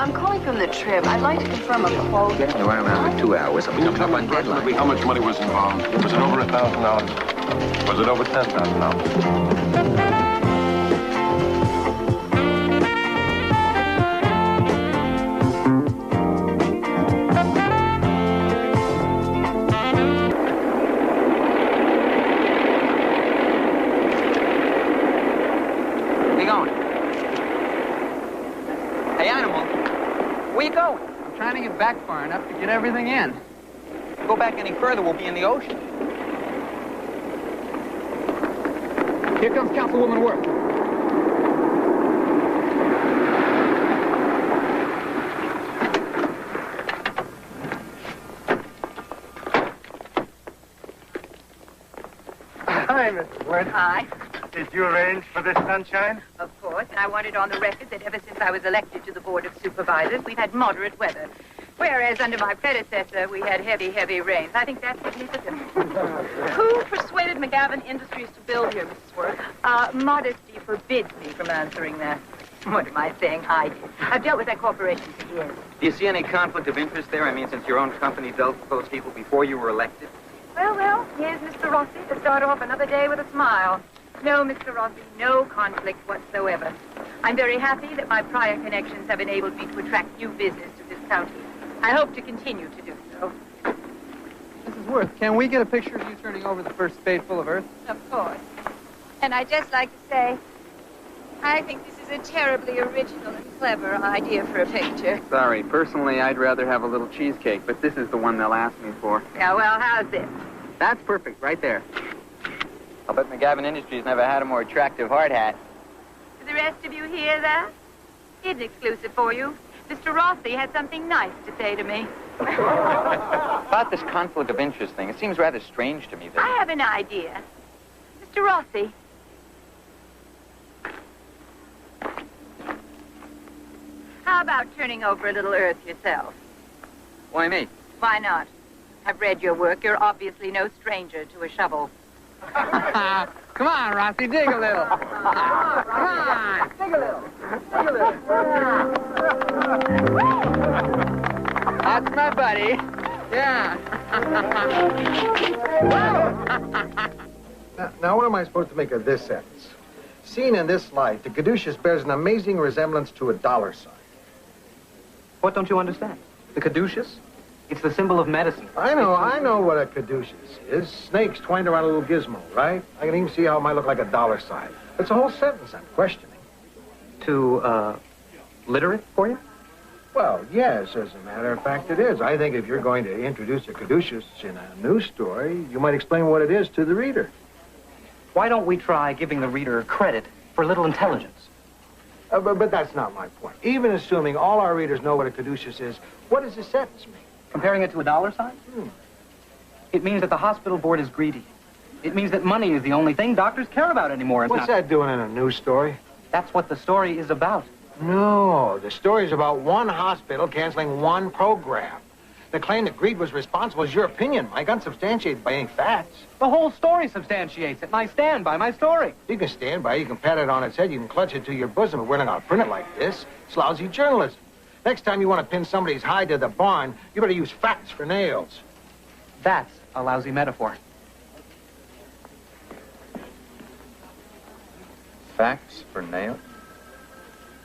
I'm calling from the Trib. I'd like to confirm a quote. Getting around after 2 hours. I'm coming up on deadline. How much money was involved? Was it over $1,000? Was it over $10,000? Back far enough to get everything in. If we go back any further, we'll be in the ocean. Here comes Councilwoman Worth. Hi, Mrs. Worth. Hi. Did you arrange for this sunshine? Of course, and I want it on the record that ever since I was elected to the Board of Supervisors, we've had moderate weather. Whereas under my predecessor, we had heavy, heavy rains. I think that's significant. Who persuaded McGavin Industries to build here, Mrs. Worth? Modesty forbids me from answering that. What am I saying? I did. I've dealt with that corporation for years. Do you see any conflict of interest there? I mean, since your own company dealt with those people before you were elected? Well, here's Mr. Rossi to start off another day with a smile. No, Mr. Rossi, no conflict whatsoever. I'm very happy that my prior connections have enabled me to attract new business to this county. I hope to continue to do so. Mrs. Worth, can we get a picture of you turning over the first spadeful of earth? Of course. And I'd just like to say, I think this is a terribly original and clever idea for a picture. Sorry, personally, I'd rather have a little cheesecake, but this is the one they'll ask me for. Yeah, well, how's this? That's perfect, right there. I'll bet McGavin Industries never had a more attractive hard hat. Do the rest of you hear that? It's exclusive for you. Mr. Rossi had something nice to say to me. About this conflict of interest thing, it seems rather strange to me that... I have an idea. Mr. Rossi. How about turning over a little earth yourself? Why me? Why not? I've read your work. You're obviously no stranger to a shovel. Come on, Rossi, dig a little. Come on. Dig a little. Dig a little. That's my buddy. Yeah. Now, what am I supposed to make of this sentence? Seen in this light, the caduceus bears an amazing resemblance to a dollar sign. What don't you understand? The caduceus? It's the symbol of medicine. I know what a caduceus is. Snakes twined around a little gizmo, right? I can even see how it might look like a dollar sign. It's a whole sentence I'm questioning. To, litter it for you? Well, yes, as a matter of fact, it is. I think if you're going to introduce a caduceus in a news story, you might explain what it is to the reader. Why don't we try giving the reader credit for a little intelligence? But that's not my point. Even assuming all our readers know what a caduceus is, what does this sentence mean? Comparing it to a dollar sign? It means that the hospital board is greedy. It means that money is the only thing doctors care about anymore. What's that doing in a news story? That's what the story is about. No, the story's about one hospital canceling one program. The claim that greed was responsible is your opinion, Mike, unsubstantiated by any facts. The whole story substantiates it, and I stand by my story. You can stand by it, you can pat it on its head, you can clutch it to your bosom, but we're not going to print it like this. It's lousy journalism. Next time you want to pin somebody's hide to the barn, you better use facts for nails. That's a lousy metaphor. Facts for nails?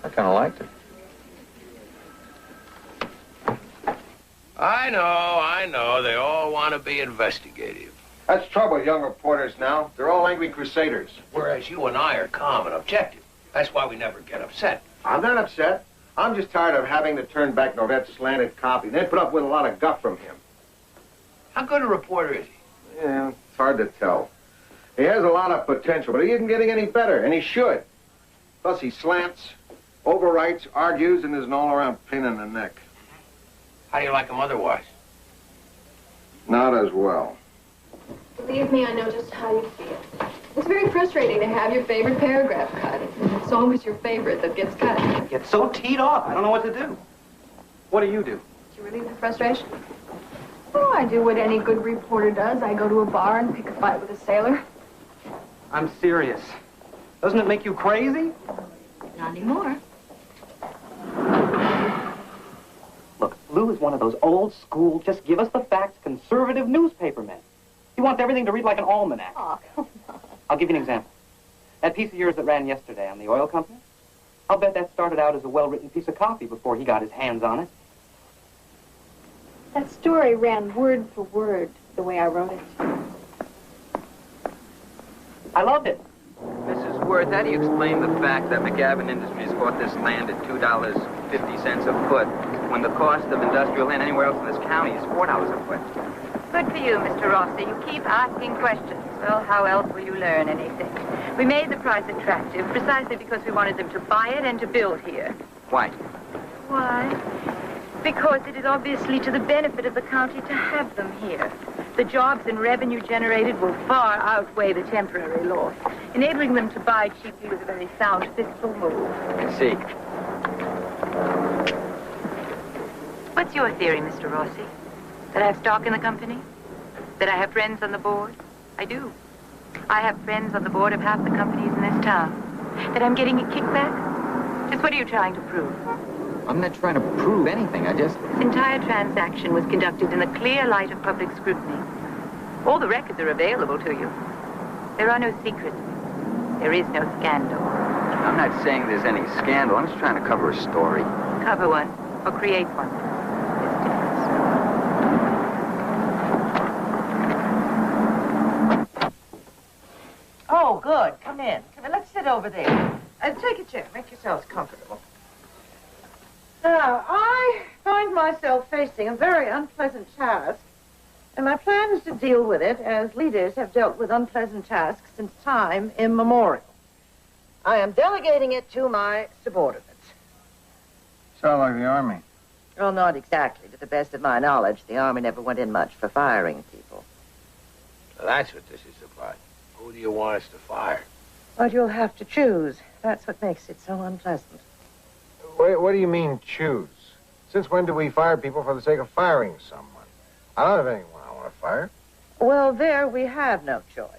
I kind of liked it. I know. They all want to be investigative. That's trouble with young reporters now. They're all angry crusaders. Whereas you and I are calm and objective. That's why we never get upset. I'm not upset. I'm just tired of having to turn back Novette's slanted copy and then put up with a lot of guff from him. How good a reporter is he? Yeah, it's hard to tell. He has a lot of potential, but he isn't getting any better, and he should. Plus, he slants, overwrites, argues, and is an all-around pain in the neck. How do you like him otherwise? Not as well. Believe me, I know just how you feel. It's very frustrating to have your favorite paragraph cut. It's always your favorite that gets cut. I get so teed off, I don't know what to do. What do? To relieve the frustration? Oh, I do what any good reporter does. I go to a bar and pick a fight with a sailor. I'm serious. Doesn't it make you crazy? Not anymore. Lou is one of those old school, just give us the facts, conservative newspaper men. He wants everything to read like an almanac. Oh, come on. I'll give you an example. That piece of yours that ran yesterday on the oil company, I'll bet that started out as a well-written piece of copy before he got his hands on it. That story ran word for word the way I wrote it. I loved it. Mrs. Worth, how do you explain the fact that McGavin Industries bought this land at $2.50 a foot when the cost of industrial land anywhere else in this county is $4 a foot? Good for you, Mr. Rossi. You keep asking questions. Well, how else will you learn anything? We made the price attractive precisely because we wanted them to buy it and to build here. Why? Why? Because it is obviously to the benefit of the county to have them here. The jobs and revenue generated will far outweigh the temporary loss. Enabling them to buy cheaply was a very sound fiscal move. I see. What's your theory, Mr. Rossi? That I have stock in the company? That I have friends on the board? I do. I have friends on the board of half the companies in this town. That I'm getting a kickback? Just what are you trying to prove? I'm not trying to prove anything. I just... This entire transaction was conducted in the clear light of public scrutiny. All the records are available to you. There are no secrets. There is no scandal. I'm not saying there's any scandal. I'm just trying to cover a story. Cover one, or create one. Oh, good. Come in. Come in. Let's sit over there. Take a chair. Make yourselves comfortable. Now, I find myself facing a very unpleasant task, and my plan is to deal with it as leaders have dealt with unpleasant tasks since time immemorial. I am delegating it to my subordinates. Sound like the Army. Well, not exactly. To the best of my knowledge, the Army never went in much for firing people. So that's what this is about. Who do you want us to fire? But you'll have to choose. That's what makes it so unpleasant. What do you mean, choose? Since when do we fire people for the sake of firing someone? I don't have anyone I want to fire. Well, there we have no choice.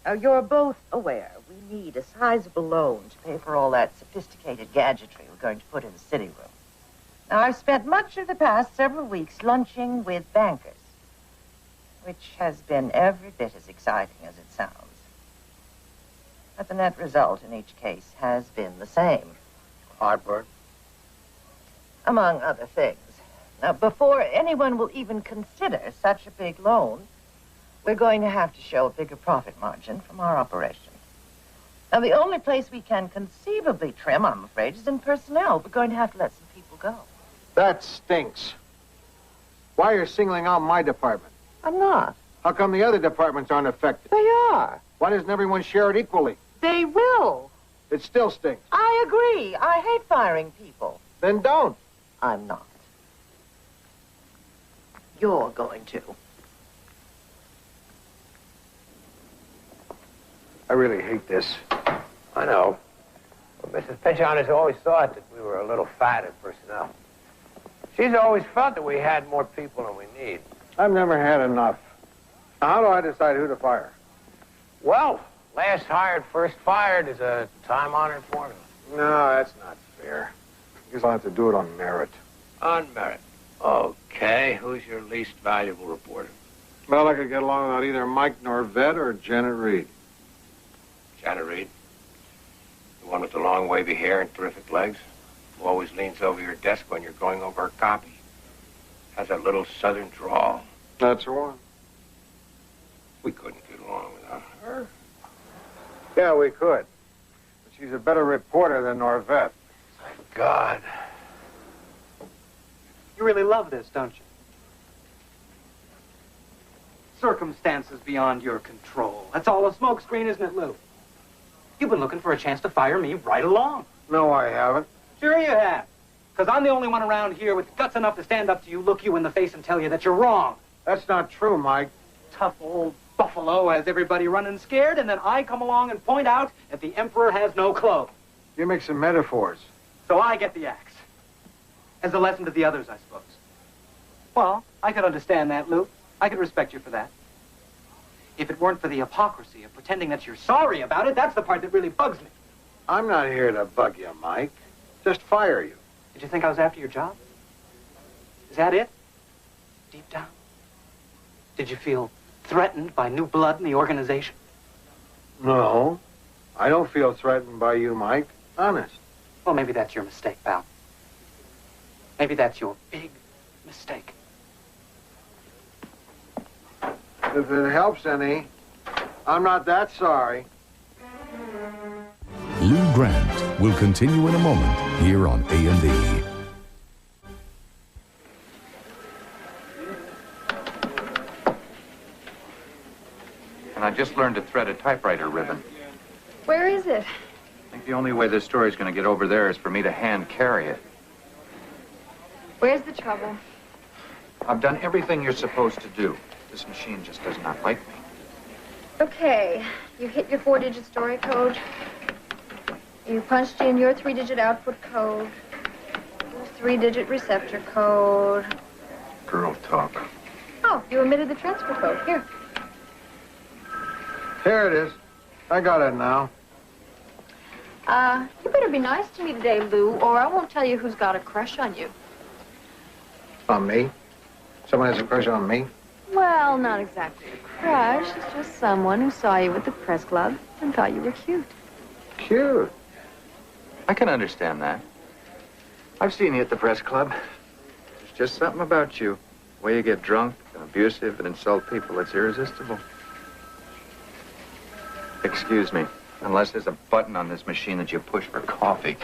Now, you're both aware we need a sizable loan to pay for all that sophisticated gadgetry we're going to put in the city room. Now, I've spent much of the past several weeks lunching with bankers, which has been every bit as exciting as it sounds. But the net result in each case has been the same. Heartburn? Among other things. Now, before anyone will even consider such a big loan, we're going to have to show a bigger profit margin from our operation. Now, the only place we can conceivably trim, I'm afraid, is in personnel. We're going to have to let some people go. That stinks. Why are you singling out my department? I'm not. How come the other departments aren't affected? They are. Why doesn't everyone share it equally? They will. It still stinks. I agree. I hate firing people. Then don't. I'm not. You're going to. I really hate this. I know. Well, Mrs. Pynchon has always thought that we were a little fat in personnel. She's always felt that we had more people than we need. I've never had enough. Now, how do I decide who to fire? Well, last hired, first fired is a time-honored formula. No, that's not fair. I guess I'll have to do it on merit. On merit. Okay, who's your least valuable reporter? Well, I could get along without either Mike Norvett or Janet Reed. Janet Reed. The one with the long wavy hair and terrific legs, who always leans over your desk when you're going over her copy. Has that little southern drawl. That's the one. We couldn't get along without her. Yeah, we could. But she's a better reporter than Norvett. Thank God. You really love this, don't you? Circumstances beyond your control. That's all a smokescreen, isn't it, Lou? You've been looking for a chance to fire me right along. No, I haven't. Sure you have. Because I'm the only one around here with guts enough to stand up to you, look you in the face, and tell you that you're wrong. That's not true, Mike. Tough old Buffalo has everybody running scared, and then I come along and point out that the Emperor has no clothes. You make some metaphors. So I get the axe. As a lesson to the others, I suppose. Well, I could understand that, Lou. I could respect you for that. If it weren't for the hypocrisy of pretending that you're sorry about it, that's the part that really bugs me. I'm not here to bug you, Mike. Just fire you. Did you think I was after your job? Is that it? Deep down? Did you feel threatened by new blood in the organization? No, I don't feel threatened by you, Mike. Honest. Well, maybe that's your mistake, pal. Maybe that's your big mistake. If it helps any, I'm not that sorry. Lou Grant will continue in a moment here on A&E. And I just learned to thread a typewriter ribbon. Where is it? I think the only way this story's going to get over there is for me to hand carry it. Where's the trouble? I've done everything you're supposed to do. This machine just does not like me. Okay, you hit your 4-digit story code. You punched in your 3-digit output code. Your 3-digit receptor code. Girl talk. Oh, you omitted the transfer code. Here. Here it is. I got it now. You better be nice to me today, Lou, or I won't tell you who's got a crush on you. On me? Someone has a crush on me? Well, not exactly a crush. It's just someone who saw you at the press club and thought you were cute. Cute. I can understand that. I've seen you at the press club. There's just something about you. The way you get drunk and abusive and insult people, it's irresistible. Excuse me, unless there's a button on this machine that you push for coffee.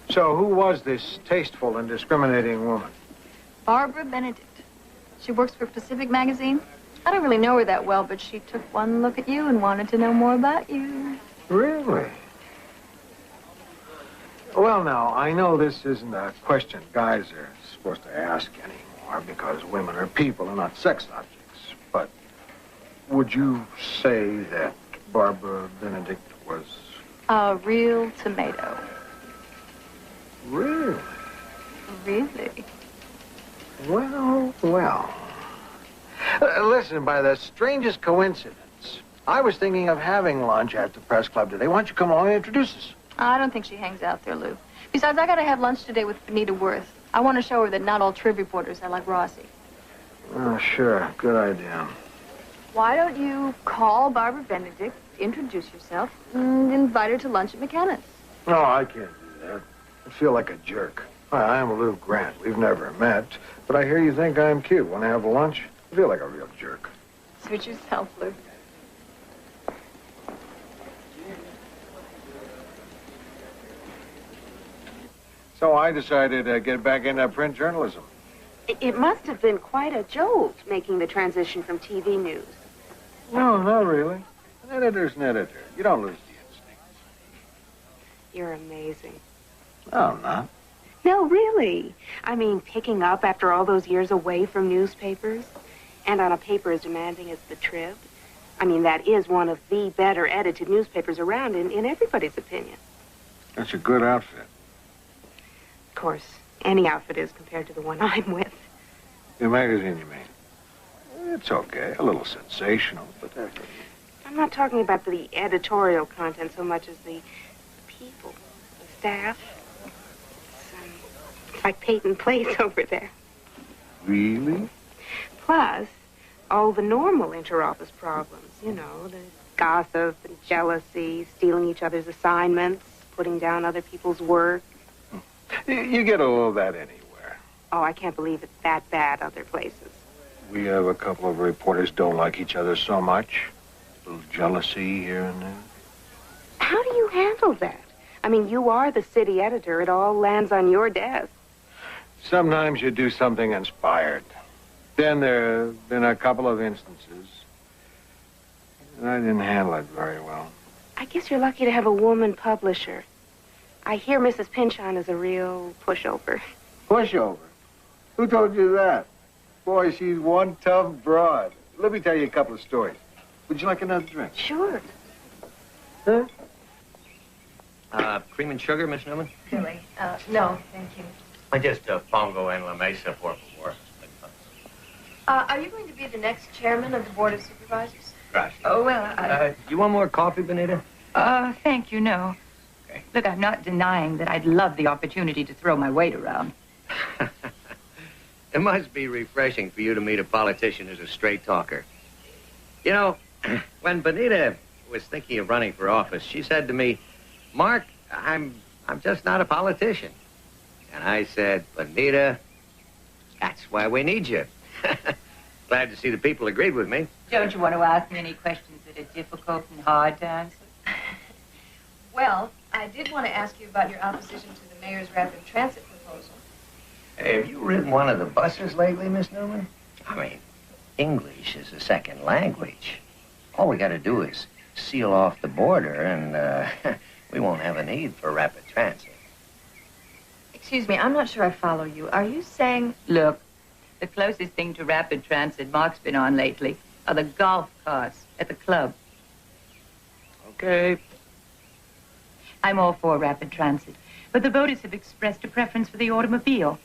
So who was this tasteful and discriminating woman? Barbara Benedict. She works for Pacific Magazine. I don't really know her that well, but she took one look at you and wanted to know more about you. Really? Well, now, I know this isn't a question guys are supposed to ask anymore because women are people and not sex objects. But would you say that Barbara Benedict was... A real tomato. Really? Really? Well, well. Listen, by the strangest coincidence, I was thinking of having lunch at the press club today. Why don't you come along and introduce us? I don't think she hangs out there, Lou. Besides, I gotta have lunch today with Benita Worth. I want to show her that not all Trib reporters are like Rossi. Oh, sure. Good idea. Why don't you call Barbara Benedict, introduce yourself, and invite her to lunch at McKenna's? No, I can't do that. I feel like a jerk. Hi, I'm Lou Grant. We've never met, but I hear you think I'm cute. Want to have lunch? I feel like a real jerk. Suit yourself, Lou. So I decided to get back into print journalism. It must have been quite a jolt making the transition from TV news. No, not really. An editor's an editor. You don't lose the instincts. You're amazing. No, I'm not. No, really. I mean, picking up after all those years away from newspapers and on a paper as demanding as the Trib. I mean, that is one of the better edited newspapers around in everybody's opinion. That's a good outfit. Of course, any outfit is compared to the one I'm with. The magazine, you mean? It's okay. A little sensational, but that's... I'm not talking about the editorial content so much as the people, the staff. It's like Peyton Place over there. Really? Plus, all the normal inter-office problems, you know, the gossip and jealousy, stealing each other's assignments, putting down other people's work. You get all of that anywhere. Oh, I can't believe it's that bad other places. We have a couple of reporters don't like each other so much. A little jealousy here and there. How do you handle that? I mean, you are the city editor. It all lands on your desk. Sometimes you do something inspired. Then there have been a couple of instances. And I didn't handle it very well. I guess you're lucky to have a woman publisher. I hear Mrs. Pynchon is a real pushover. Pushover? Who told you that? Boy, she's one tough broad. Let me tell you a couple of stories. Would you like another drink? Sure. Huh? Cream and sugar, Miss Newman? Really? No, thank you. I just Pongo and La Mesa, por favor. Are you going to be the next chairman of the Board of Supervisors? Gracias. Oh, well, you want more coffee, Benita? Thank you, no. Okay. Look, I'm not denying that I'd love the opportunity to throw my weight around. It must be refreshing for you to meet a politician who's a straight talker. You know, when Benita was thinking of running for office, she said to me, Mark, I'm just not a politician. And I said, Benita, that's why we need you. Glad to see the people agreed with me. Don't you want to ask me any questions that are difficult and hard to answer? Well, I did want to ask you about your opposition to the mayor's rapid transit proposal. Hey, have you ridden one of the buses lately, Miss Newman? I mean, English is a second language. All we got to do is seal off the border, and we won't have a need for rapid transit. Excuse me, I'm not sure I follow you. Are you saying... Look, the closest thing to rapid transit Mark's been on lately are the golf carts at the club. Okay. I'm all for rapid transit, but the voters have expressed a preference for the automobile.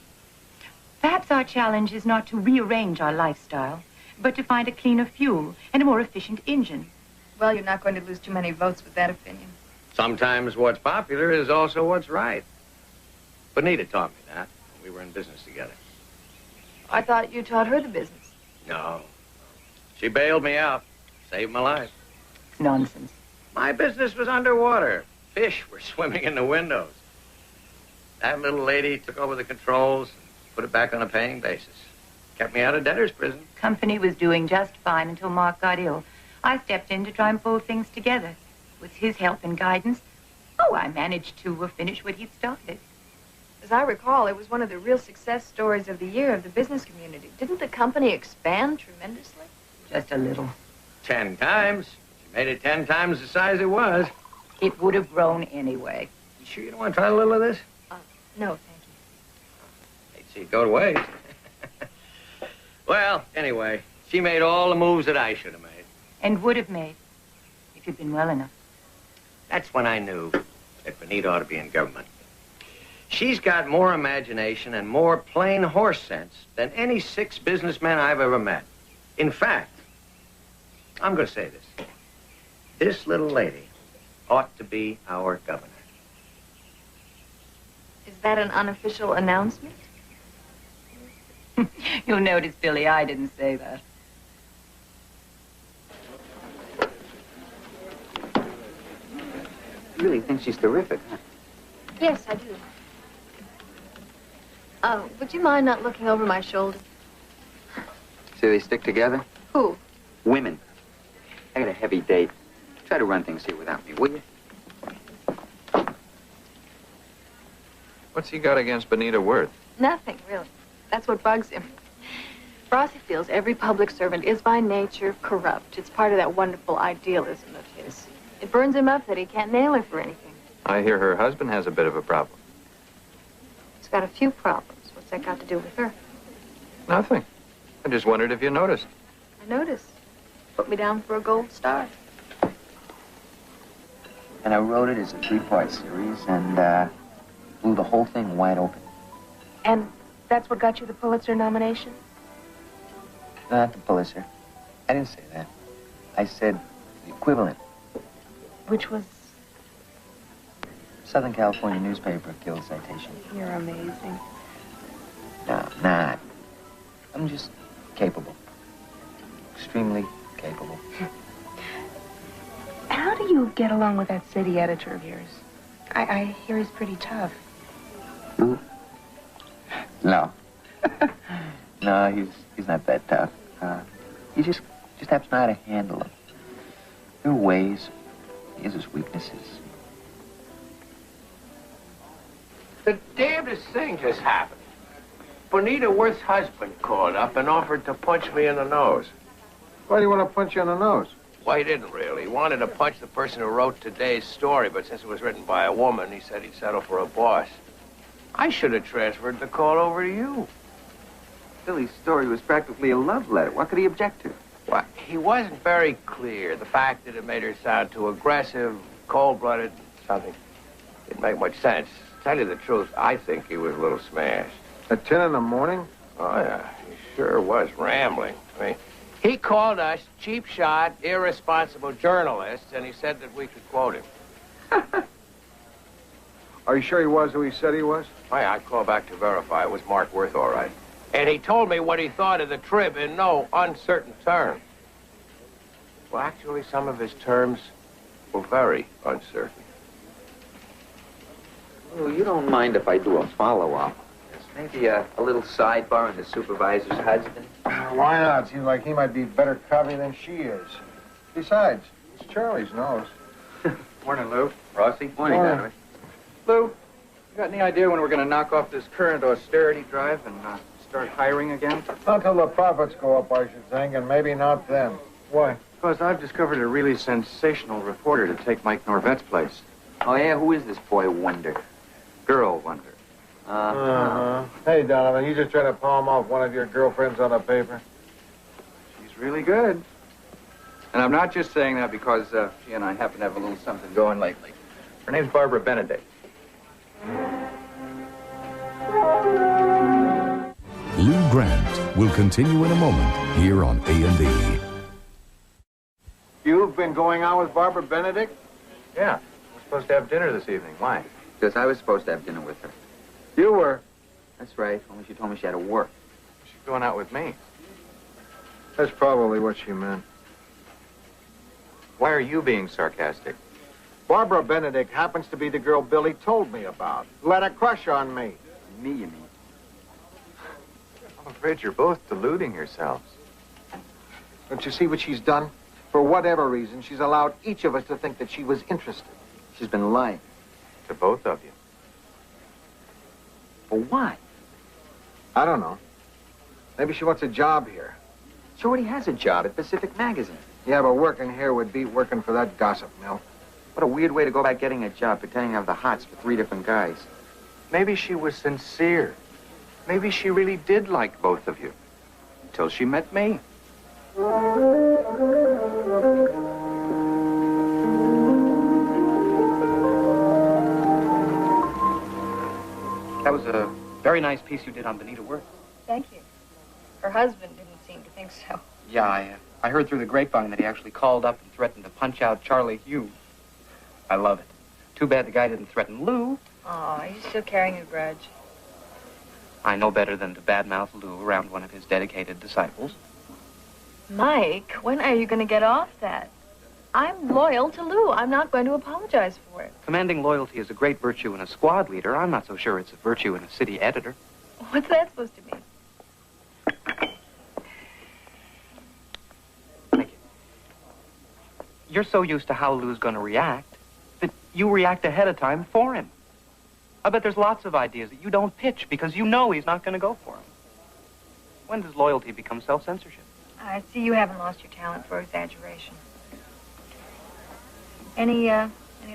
Perhaps our challenge is not to rearrange our lifestyle, but to find a cleaner fuel and a more efficient engine. Well, you're not going to lose too many votes with that opinion. Sometimes what's popular is also what's right. Benita taught me that when we were in business together. I thought you taught her the business. No. She bailed me out. Saved my life. Nonsense. My business was underwater. Fish were swimming in the windows. That little lady took over the controls and put it back on a paying basis. Kept me out of debtor's prison. Company was doing just fine until Mark got ill. I stepped in to try and pull things together. With his help and guidance, I managed to finish what he'd started. As I recall, it was one of the real success stories of the year of the business community. Didn't the company expand tremendously? Just a little. 10 times. She made it 10 times the size it was. It would have grown anyway. You sure you don't want to try a little of this? No, thank you. Hate to see it go to waste. Well, anyway, she made all the moves that I should have made. And would have made, if you'd been well enough. That's when I knew that Benita ought to be in government. She's got more imagination and more plain horse sense than any 6 businessmen I've ever met. In fact, I'm going to say this. This little lady ought to be our governor. Is that an unofficial announcement? You'll notice, Billy, I didn't say that. You really think she's terrific, huh? Yes, I do. Would you mind not looking over my shoulder? See, they stick together? Who? Women. I got a heavy date. Try to run things here without me, will you? What's he got against Benita Worth? Nothing, really. That's what bugs him. Frosty feels every public servant is by nature corrupt. It's part of that wonderful idealism of his. It burns him up that he can't nail her for anything. I hear her husband has a bit of a problem. He's got a few problems. What's that got to do with her? Nothing. I just wondered if you noticed. I noticed. Put me down for a gold star. And I wrote it as a 3-part series and blew the whole thing wide open. And that's what got you the Pulitzer nomination? Not the Pulitzer. I didn't say that. I said the equivalent. Which was? Southern California newspaper killed citation. You're amazing. No, I'm not. I'm just capable. Extremely capable. How do you get along with that city editor of yours? I hear he's pretty tough. Who? No. No, he's not that tough. He just happens to know how to handle them. There are ways. He has his weaknesses. The damnedest thing just happened. Bonita Worth's husband called up and offered to punch me in the nose. Why do you want to punch you in the nose? Well, he didn't really. He wanted to punch the person who wrote today's story, but since it was written by a woman, he said he'd settle for a boss. I should have transferred the call over to you. Billy's story was practically a love letter. What could he object to? Well, he wasn't very clear. The fact that it made her sound too aggressive, cold-blooded, something didn't make much sense. To tell you the truth, I think he was a little smashed. At 10 in the morning? Oh, yeah, he sure was rambling. I mean, he called us cheap shot, irresponsible journalists, and he said that we could quote him. Are you sure he was who he said he was? Why, I called back to verify. It was Mark Worth, all right. And he told me what he thought of the trip in no uncertain terms. Well, actually, some of his terms were very uncertain. Well, you don't mind if I do a follow-up? Maybe a little sidebar on the supervisor's husband? Why not? Seems like he might be better covey than she is. Besides, it's Charlie's nose. Morning, Lou. Rossi? Morning, Donovan. Lou, you got any idea when we're going to knock off this current austerity drive and start hiring again? Not till the profits go up, I should think, and maybe not then. Why? Because I've discovered a really sensational reporter to take Mike Norvette's place. Oh, yeah? Who is this boy wonder? Girl wonder. Hey, Donovan, you just try to palm off one of your girlfriends on the paper? She's really good. And I'm not just saying that because she and I happen to have a little something going lately. Her name's Barbara Benedict. Lou Grant will continue in a moment here on A&E. You've been going out with Barbara Benedict? Yeah. We're supposed to have dinner this evening. Why? Because I was supposed to have dinner with her. You were? That's right. Only she told me she had to work. She's going out with me. That's probably what she meant. Why are you being sarcastic? Barbara Benedict happens to be the girl Billy told me about, who had a crush on me. Me, you mean? I'm afraid you're both deluding yourselves. Don't you see what she's done? For whatever reason, she's allowed each of us to think that she was interested. She's been lying. To both of you. For what? I don't know. Maybe she wants a job here. She already has a job at Pacific Magazine. Yeah, but working here would beat working for that gossip mill. What a weird way to go about getting a job, pretending to have the hots for 3 different guys. Maybe she was sincere. Maybe she really did like both of you. Until she met me. That was a very nice piece you did on Benita Worth. Thank you. Her husband didn't seem to think so. Yeah, I heard through the grapevine that he actually called up and threatened to punch out Charlie Hughes. I love it. Too bad the guy didn't threaten Lou. Oh, he's still carrying a grudge. I know better than to badmouth Lou around one of his dedicated disciples. Mike, when are you going to get off that? I'm loyal to Lou. I'm not going to apologize for it. Commanding loyalty is a great virtue in a squad leader. I'm not so sure it's a virtue in a city editor. What's that supposed to mean? Thank you. You're so used to how Lou's going to react that you react ahead of time for him. I bet there's lots of ideas that you don't pitch because you know he's not going to go for them. When does loyalty become self-censorship? I see you haven't lost your talent for exaggeration. Any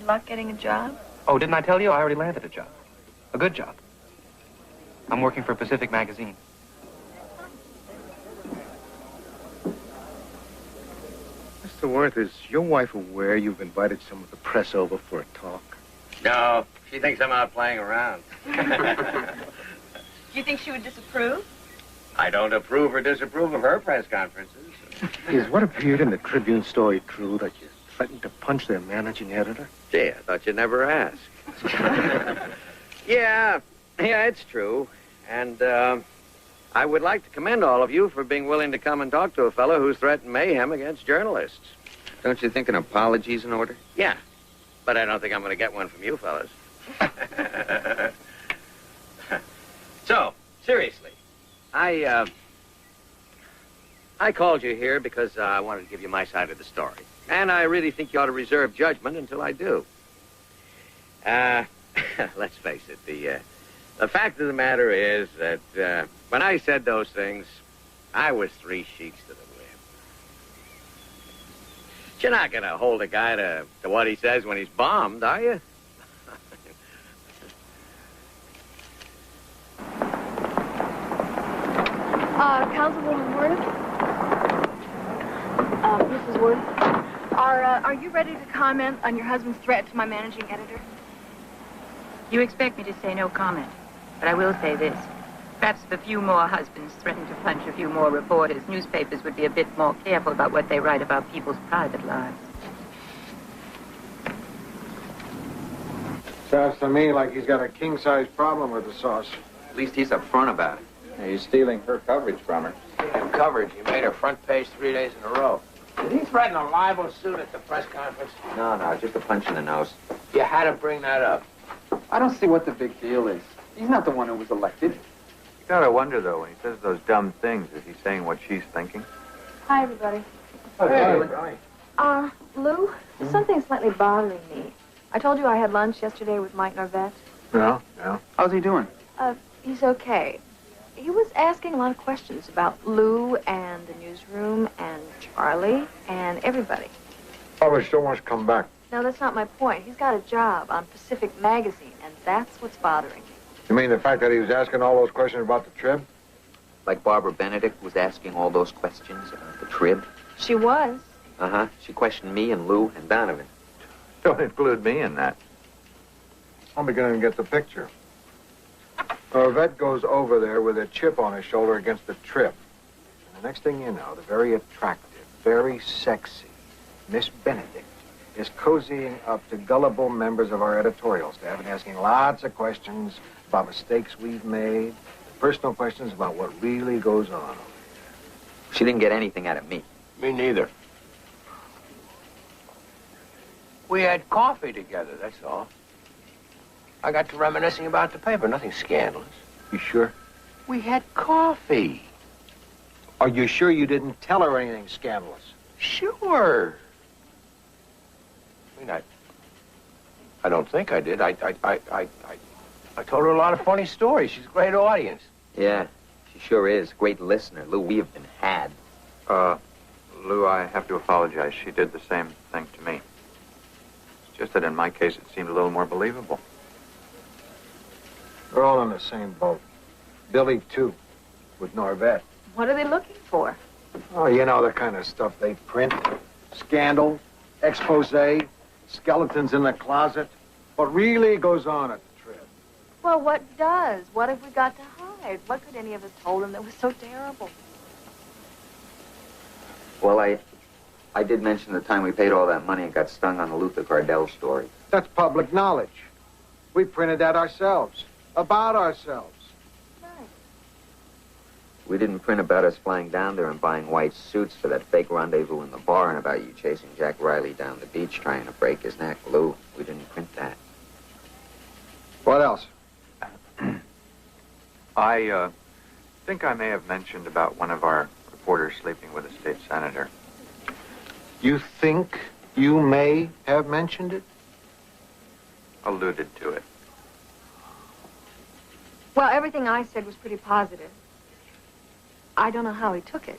luck getting a job? Oh, didn't I tell you? I already landed a job. A good job. I'm working for Pacific Magazine. Mr. Worth, is your wife aware you've invited some of the press over for a talk? No, she thinks I'm out playing around. Do you think she would disapprove? I don't approve or disapprove of her press conferences. Is what appeared in the Tribune story true, that you threatened to punch their managing editor? Gee, I thought you'd never ask. Yeah, it's true. And I would like to commend all of you for being willing to come and talk to a fellow who's threatened mayhem against journalists. Don't you think an apology's in order? Yeah, but I don't think I'm going to get one from you fellas. So, seriously, I called you here because I wanted to give you my side of the story. And I really think you ought to reserve judgment until I do. Let's face it, the fact of the matter is that when I said those things, I was 3 sheets to the wind. You're not going to hold a guy to what he says when he's bombed, are you? Councilwoman Worth? Mrs. Worth? Are you ready to comment on your husband's threat to my managing editor? You expect me to say no comment, but I will say this. Perhaps if a few more husbands threatened to punch a few more reporters, newspapers would be a bit more careful about what they write about people's private lives. Sounds to me like he's got a king-size problem with the sauce. At least he's upfront about it. Yeah, you're stealing her coverage from her. And coverage, he made her front page 3 days in a row. Did he threaten a libel suit at the press conference? No, just a punch in the nose. You had to bring that up. I don't see what the big deal is. He's not the one who was elected. You gotta wonder, though, when he says those dumb things, is he saying what she's thinking? Hi, everybody. Hey. Lou, there's something slightly bothering me. I told you I had lunch yesterday with Mike Norvett. Yeah. How's he doing? He's okay. He was asking a lot of questions about Lou and the newsroom and Charlie and everybody. Probably still wants to come back. No, that's not my point. He's got a job on Pacific Magazine, and that's what's bothering me. You mean the fact that he was asking all those questions about the trib? Like Barbara Benedict was asking all those questions about the trib? She was. Uh-huh. She questioned me and Lou and Donovan. Don't include me in that. I'm beginning to get the picture. Norvett goes over there with a chip on his shoulder against the trib. And the next thing you know, the very attractive, very sexy Miss Benedict is cozying up to gullible members of our editorial staff and asking lots of questions about mistakes we've made, personal questions about what really goes on. She didn't get anything out of me. Me neither. We had coffee together, that's all. I got to reminiscing about the paper, nothing scandalous. You sure? We had coffee. Are you sure you didn't tell her anything scandalous? Sure. I mean, I don't think I did. I told her a lot of funny stories. She's a great audience. Yeah, she sure is. Great listener. Lou, we have been had. Lou, I have to apologize. She did the same thing to me. It's just that in my case, it seemed a little more believable. They're all in the same boat. Billy, too, with Norvett. What are they looking for? Oh, you know the kind of stuff they print. Scandal, expose, skeletons in the closet. What really goes on at the trib? Well, what does? What have we got to hide? What could any of us told them that was so terrible? Well, I did mention the time we paid all that money and got stung on the Luther Cardell story. That's public knowledge. We printed that ourselves. About ourselves. Right. We didn't print about us flying down there and buying white suits for that fake rendezvous in the bar and about you chasing Jack Riley down the beach trying to break his neck. Lou, we didn't print that. What else? I think I may have mentioned about one of our reporters sleeping with a state senator. You think you may have mentioned it? Alluded to it. Well, everything I said was pretty positive. I don't know how he took it.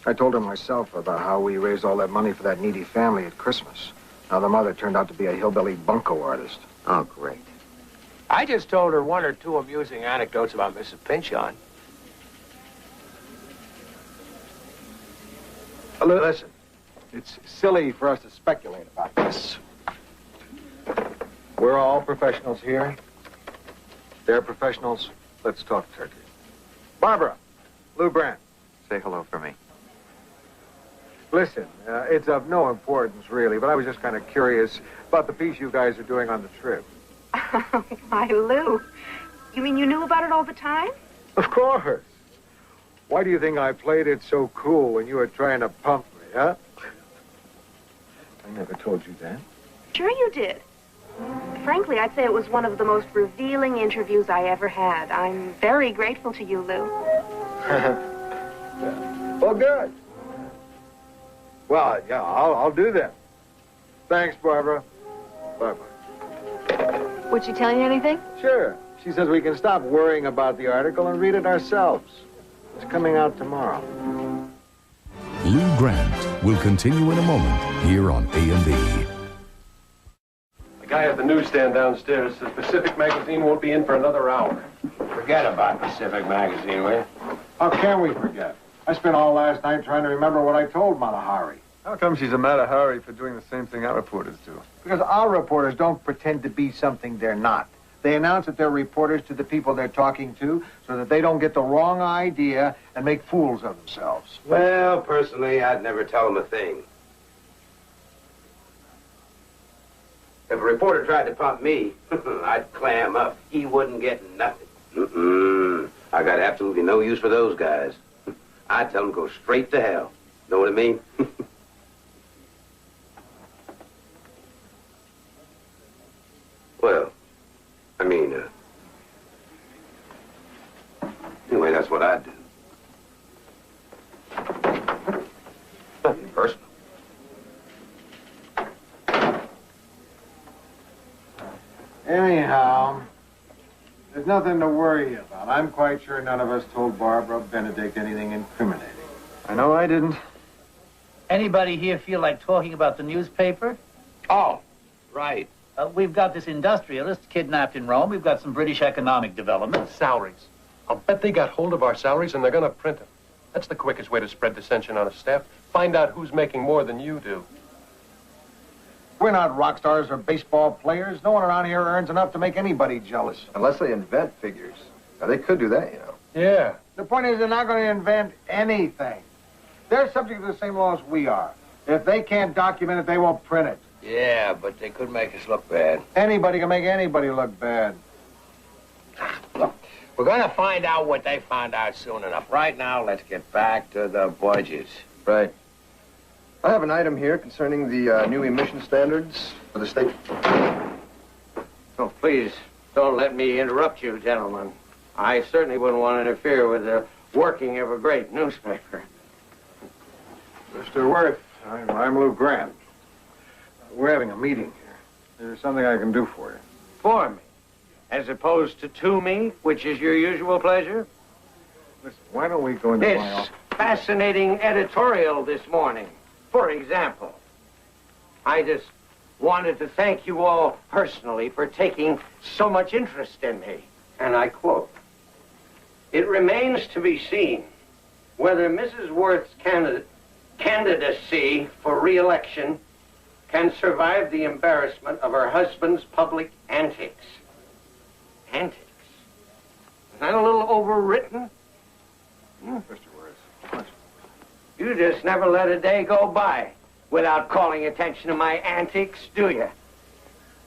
I told her myself about how we raised all that money for that needy family at Christmas. Now the mother turned out to be a hillbilly bunco artist. Oh, great. I just told her one or two amusing anecdotes about Mrs. Pinchon. Listen, it's silly for us to speculate about this. We're all professionals here. They're professionals. Let's talk turkey. Barbara, Lou Brandt. Say hello for me. Listen, it's of no importance, really, but I was just kind of curious about the piece you guys are doing on the trip. Why, Lou, you mean you knew about it all the time? Of course. Why do you think I played it so cool when you were trying to pump me, huh? I never told you that. Sure you did. Frankly, I'd say it was one of the most revealing interviews I ever had. I'm very grateful to you, Lou. Well, good. Well, yeah, I'll do that. Thanks, Barbara. Bye-bye. Would she tell you anything? Sure. She says we can stop worrying about the article and read it ourselves. It's coming out tomorrow. Lou Grant will continue in a moment here on A&E. The guy at the newsstand downstairs says Pacific Magazine won't be in for another hour. Forget about Pacific Magazine, will you? How can we forget? I spent all last night trying to remember what I told Matahari. How come she's a Matahari for doing the same thing our reporters do? Because our reporters don't pretend to be something they're not. They announce that they're reporters to the people they're talking to so that they don't get the wrong idea and make fools of themselves. Well, personally, I'd never tell them a thing. If a reporter tried to pump me, I'd clam up. He wouldn't get nothing. I got absolutely no use for those guys. I'd tell them to go straight to hell. Know what I mean? Well, I mean, anyway, that's what I'd do. Nothing personal. Anyhow, there's nothing to worry about. I'm quite sure none of us told Barbara Benedict anything incriminating. I know I didn't. Anybody here feel like talking about the newspaper? Oh, right. We've got this industrialist kidnapped in Rome. We've got some British economic developments. Salaries. I'll bet they got hold of our salaries and they're going to print them. That's the quickest way to spread dissension on a staff. Find out who's making more than you do. We're not rock stars or baseball players. No one around here earns enough to make anybody jealous. Unless they invent figures. Now, they could do that, you know. Yeah. The point is they're not going to invent anything. They're subject to the same laws we are. If they can't document it, they won't print it. Yeah, but they could make us look bad. Anybody can make anybody look bad. Look, we're going to find out what they found out soon enough. Right now, let's get back to the budget. Right. I have an item here concerning the new emission standards for the state. Oh, please, don't let me interrupt you, gentlemen. I certainly wouldn't want to interfere with the working of a great newspaper. Mr. Worth, I'm Lou Grant. We're having a meeting here. There's something I can do for you. For me, as opposed to me, which is your usual pleasure? Listen, why don't we go into This my office? fascinating editorial this morning. For example, I just wanted to thank you all personally for taking so much interest in me. And I quote, "It remains to be seen whether Mrs. Worth's candidacy for re-election can survive the embarrassment of her husband's public antics." Antics? Is that a little overwritten? Mr. Worth. You just never let a day go by without calling attention to my antics, do you?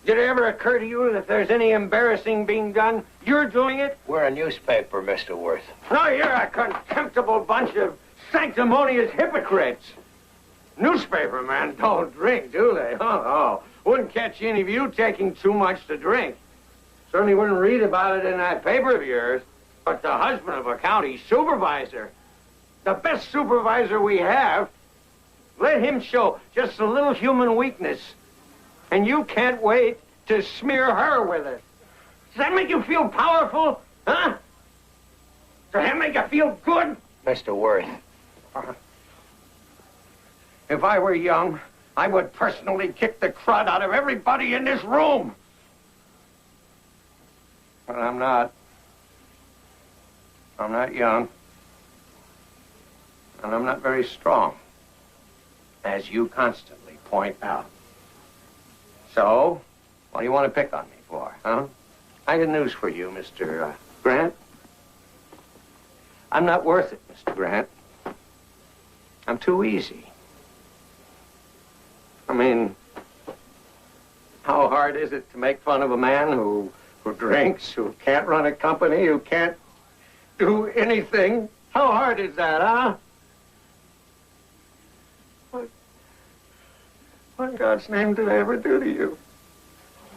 Did it ever occur to you that if there's any embarrassing being done, you're doing it? We're a newspaper, Mr. Worth. No, you're a contemptible bunch of sanctimonious hypocrites. Newspaper men don't drink, do they? Oh, wouldn't catch any of you taking too much to drink. Certainly wouldn't read about it in that paper of yours. But the husband of a county supervisor, the best supervisor we have, let him show just a little human weakness, and you can't wait to smear her with it. Does that make you feel powerful? Huh? Does that make you feel good? Mr. Worth. If I were young, I would personally kick the crud out of everybody in this room. But I'm not. I'm not young. And I'm not very strong, as you constantly point out. So, what do you want to pick on me for, huh? I got news for you, Mr. Grant. I'm not worth it, Mr. Grant. I'm too easy. I mean, how hard is it to make fun of a man who drinks, who can't run a company, who can't do anything? How hard is that, huh? What in God's name did I ever do to you?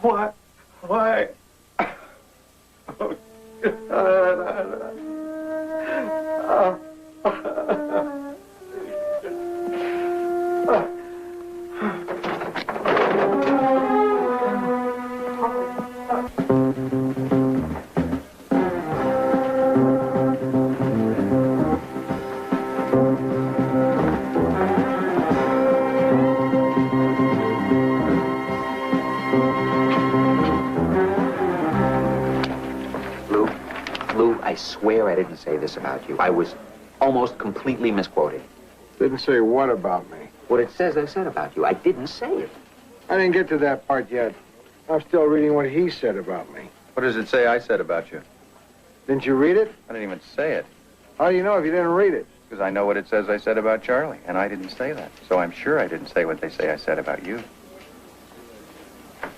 What? Why? Oh, I swear I didn't say this about you. I was almost completely misquoted. Didn't say what about me? What it says I said about you. I didn't say it. I didn't get to that part yet. I'm still reading what he said about me. What does it say I said about you? Didn't you read it? I didn't even say it. How do you know if you didn't read it? Because I know what it says I said about Charlie, and I didn't say that. So I'm sure I didn't say what they say I said about you.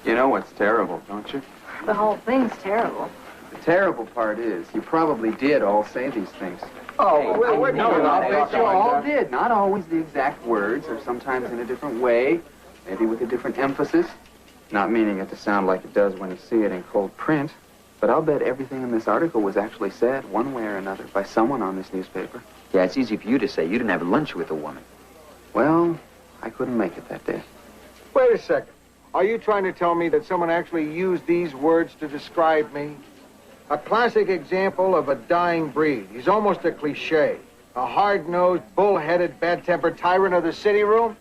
You know what's terrible, don't you? The whole thing's terrible. The terrible part is you probably did all say these things. Oh, well, I know I'll that. bet You all did. Not always the exact words, or sometimes in a different way, maybe with a different emphasis. Not meaning it to sound like it does when you see it in cold print, but I'll bet everything in this article was actually said one way or another by someone on this newspaper. Yeah, it's easy for you to say. You didn't have lunch with a woman. Well, I couldn't make it that day. Wait a second. Are you trying to tell me that someone actually used these words to describe me? A classic example of a dying breed. He's almost a cliche. A hard-nosed, bull-headed, bad-tempered tyrant of the city room?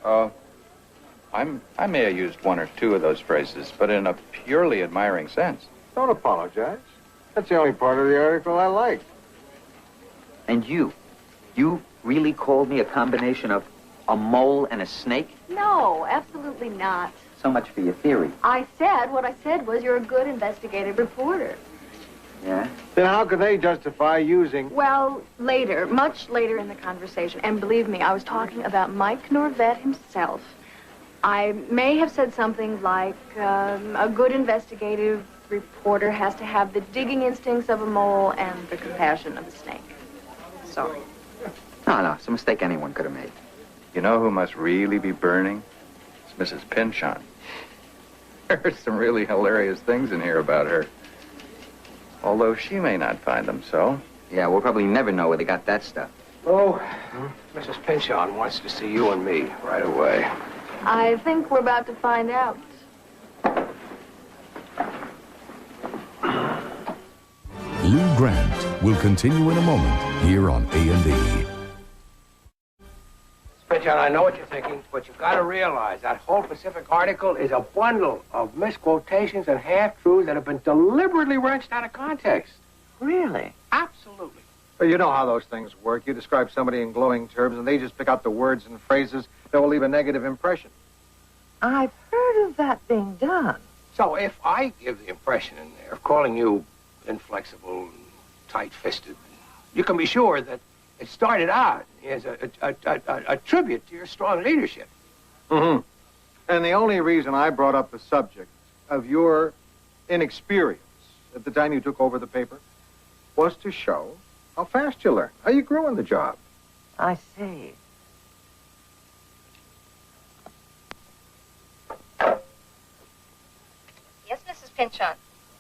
I may have used one or two of those phrases, but in a purely admiring sense. Don't apologize. That's the only part of the article I liked. And you really called me a combination of a mole and a snake? No, absolutely not. So much for your theory. What I said was you're a good investigative reporter. Yeah? Then how could they justify using... Well, later, much later in the conversation. And believe me, I was talking about Mike Norvett himself. I may have said something like, a good investigative reporter has to have the digging instincts of a mole and the compassion of a snake. Sorry. No, it's a mistake anyone could have made. You know who must really be burning? It's Mrs. Pinchon. There's some really hilarious things in here about her. Although she may not find them so. Yeah, we'll probably never know where they got that stuff. Oh, Mrs. Pinchon wants to see you and me right away. I think we're about to find out. Lou Grant will continue in a moment here on A&E. Pinchon, I know what you're thinking, but you've got to realize that whole Pacific article is a bundle of misquotations and half-truths that have been deliberately wrenched out of context. Really? Absolutely. Well, you know how those things work. You describe somebody in glowing terms, and they just pick out the words and phrases that will leave a negative impression. I've heard of that being done. So if I give the impression in there of calling you inflexible and tight-fisted, you can be sure that it started out as a tribute to your strong leadership. Mm-hmm. And the only reason I brought up the subject of your inexperience at the time you took over the paper was to show how fast you learned, how you grew in the job. I see. Yes, Mrs. Pinchon.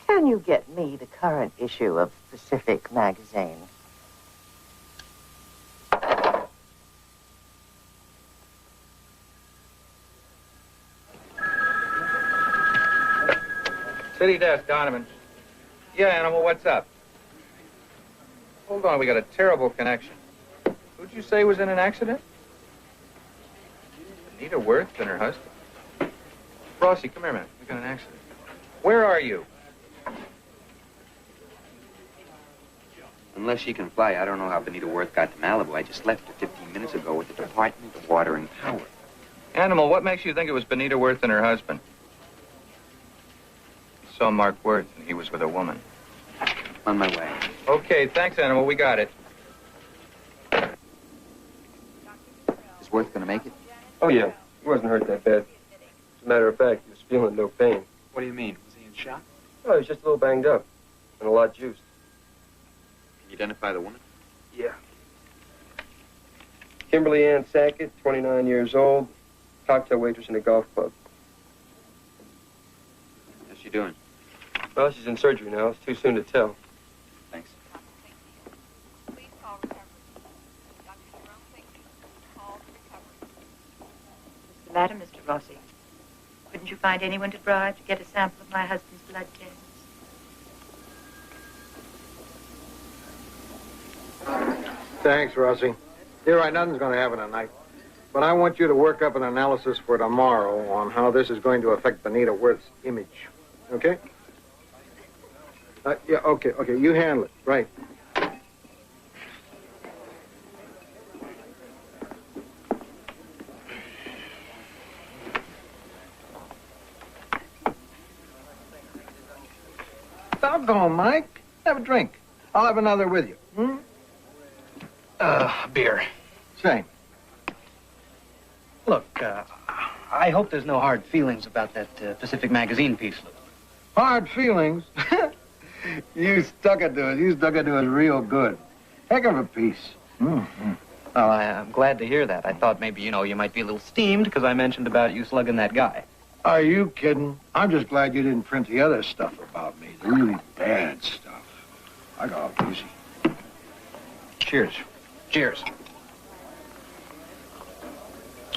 Can you get me the current issue of Pacific Magazine? City desk, Donovan. Yeah, Animal, what's up? Hold on, we got a terrible connection. Who'd you say was in an accident? Anita Worth and her husband. Rossi, come here a minute. We got an accident. Where are you? Unless she can fly, I don't know how Benita Worth got to Malibu. I just left her 15 minutes ago with the Department of Water and Power. Animal, what makes you think it was Benita Worth and her husband? You saw Mark Worth, and he was with a woman. On my way. Okay, thanks, Animal. We got it. Is Worth gonna make it? Oh, yeah. He wasn't hurt that bad. As a matter of fact, he was feeling no pain. What do you mean? Was he in shock? Oh, he was just a little banged up and a lot juiced. Can you identify the woman? Yeah. Kimberly Ann Sackett, 29 years old, cocktail waitress in a golf club. How's she doing? Well, she's in surgery now. It's too soon to tell. Thanks. What's the matter, Mr. Rossi? Couldn't you find anyone to bribe to get a sample of my husband's blood test? Thanks, Rossi. You're right, nothing's going to happen tonight. But I want you to work up an analysis for tomorrow on how this is going to affect Benita Worth's image. Okay? Yeah, okay, you handle it. Right. Doggone, Mike. Have a drink. I'll have another with you. Hmm? Beer. Same. Look, I hope there's no hard feelings about that Pacific Magazine piece, Lou. Hard feelings? You stuck it to us. You stuck it to us real good. Heck of a piece. Mm-hmm. Oh, I'm glad to hear that. I thought maybe, you might be a little steamed because I mentioned about you slugging that guy. Are you kidding? I'm just glad you didn't print the other stuff about me. The really bad stuff. I got off easy. Cheers. Cheers.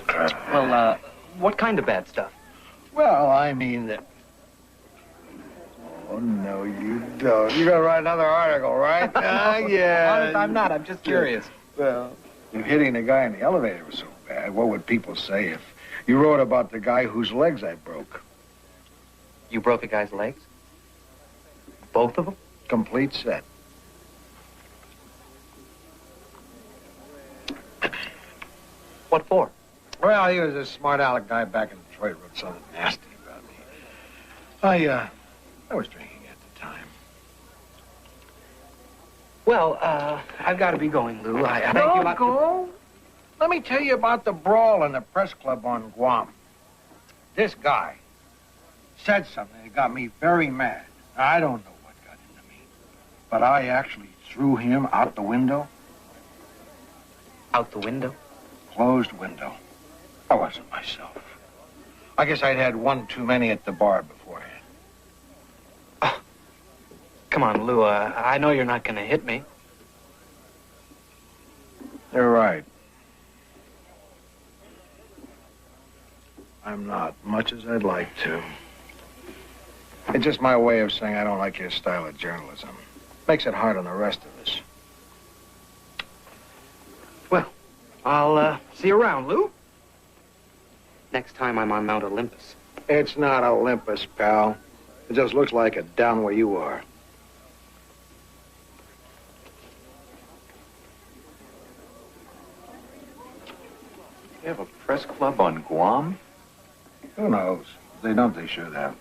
Well, what kind of bad stuff? Well, I mean that... Oh, no, you don't. You're going to write another article, right? Yeah. Honest, I'm not. I'm just curious. Well, if hitting the guy in the elevator was so bad, what would people say if you wrote about the guy whose legs I broke? You broke a guy's legs? Both of them? Complete set. What for? Well, he was a smart aleck guy back in Detroit, wrote something nasty about me. I was drinking at the time. Well, I've got to be going, Lou. I thank you. Don't go. Let me tell you about the brawl in the press club on Guam. This guy said something that got me very mad. I don't know what got into me, but I actually threw him out the window. Out the window? Closed window. I wasn't myself. I guess I'd had one too many at the bar beforehand. Oh, come on, Lou. I know you're not going to hit me. You're right. I'm not, much as I'd like to. It's just my way of saying I don't like your style of journalism. Makes it hard on the rest of us. Well, I'll see you around, Lou. Next time I'm on Mount Olympus. It's not Olympus, pal. It just looks like it down where you are. You have a press club on Guam? Who knows? If they don't, they should have.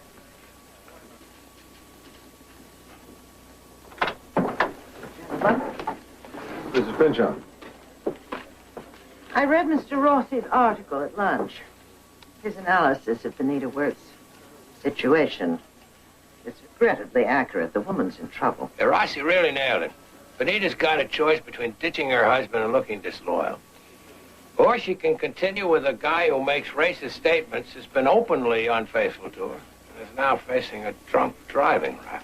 Mrs. Pinchon. I read Mr. Rossi's article at lunch. His analysis of Benita Worth's situation is regrettably accurate. The woman's in trouble. Rossi really nailed it. Benita's got a choice between ditching her husband and looking disloyal. Or she can continue with a guy who makes racist statements, has been openly unfaithful to her, and is now facing a drunk driving rap.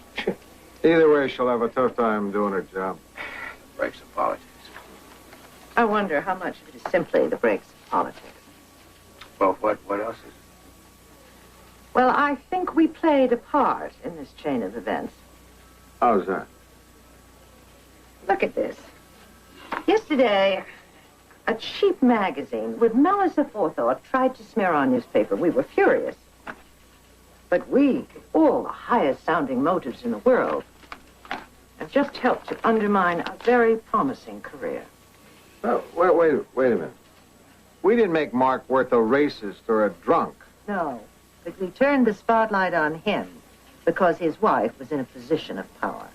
Either way, she'll have a tough time doing her job. Breaks of politics. I wonder how much of it is simply the breaks of politics. Well, what else is it? Well, I think we played a part in this chain of events. How's that? Look at this. Yesterday, a cheap magazine with malice aforethought tried to smear our newspaper. We were furious. But we, with all the highest sounding motives in the world, have just helped to undermine a very promising career. Oh, wait a minute. We didn't make Mark Worth a racist or a drunk. No, but we turned the spotlight on him because his wife was in a position of power.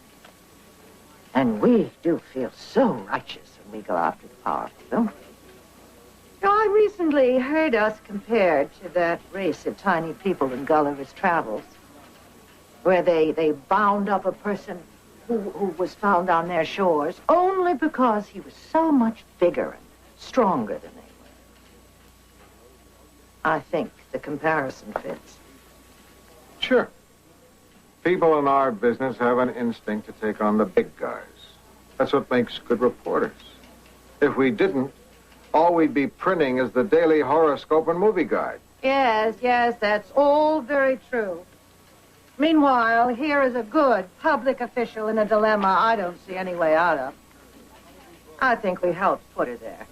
And we do feel so righteous when we go after the powerful, don't we? You know, I recently heard us compared to that race of tiny people in Gulliver's Travels, where they bound up a person who was found on their shores only because he was so much bigger and stronger than they were. I think the comparison fits. Sure. People in our business have an instinct to take on the big guys. That's what makes good reporters. If we didn't, all we'd be printing is the daily horoscope and movie guide. Yes, that's all very true. Meanwhile, here is a good public official in a dilemma I don't see any way out of. I think we helped put her there.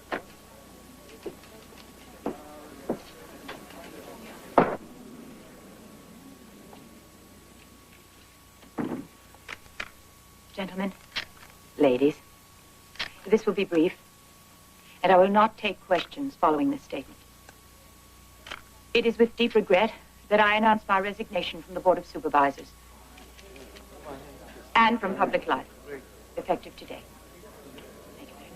Gentlemen, ladies, this will be brief, and I will not take questions following this statement. It is with deep regret that I announce my resignation from the Board of Supervisors and from public life, effective today. Thank you very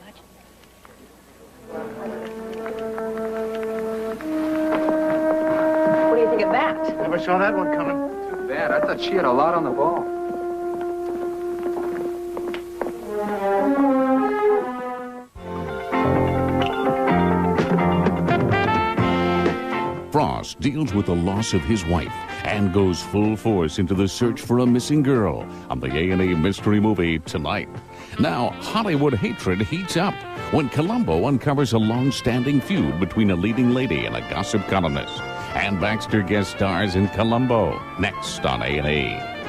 much. Never saw that one coming. Too bad. I thought she had a lot on the ball. Frost deals with the loss of his wife and goes full force into the search for a missing girl on the A&E mystery movie tonight. Now, Hollywood hatred heats up when Columbo uncovers a long-standing feud between a leading lady and a gossip columnist. Ann Baxter guest stars in Columbo, next on A&E.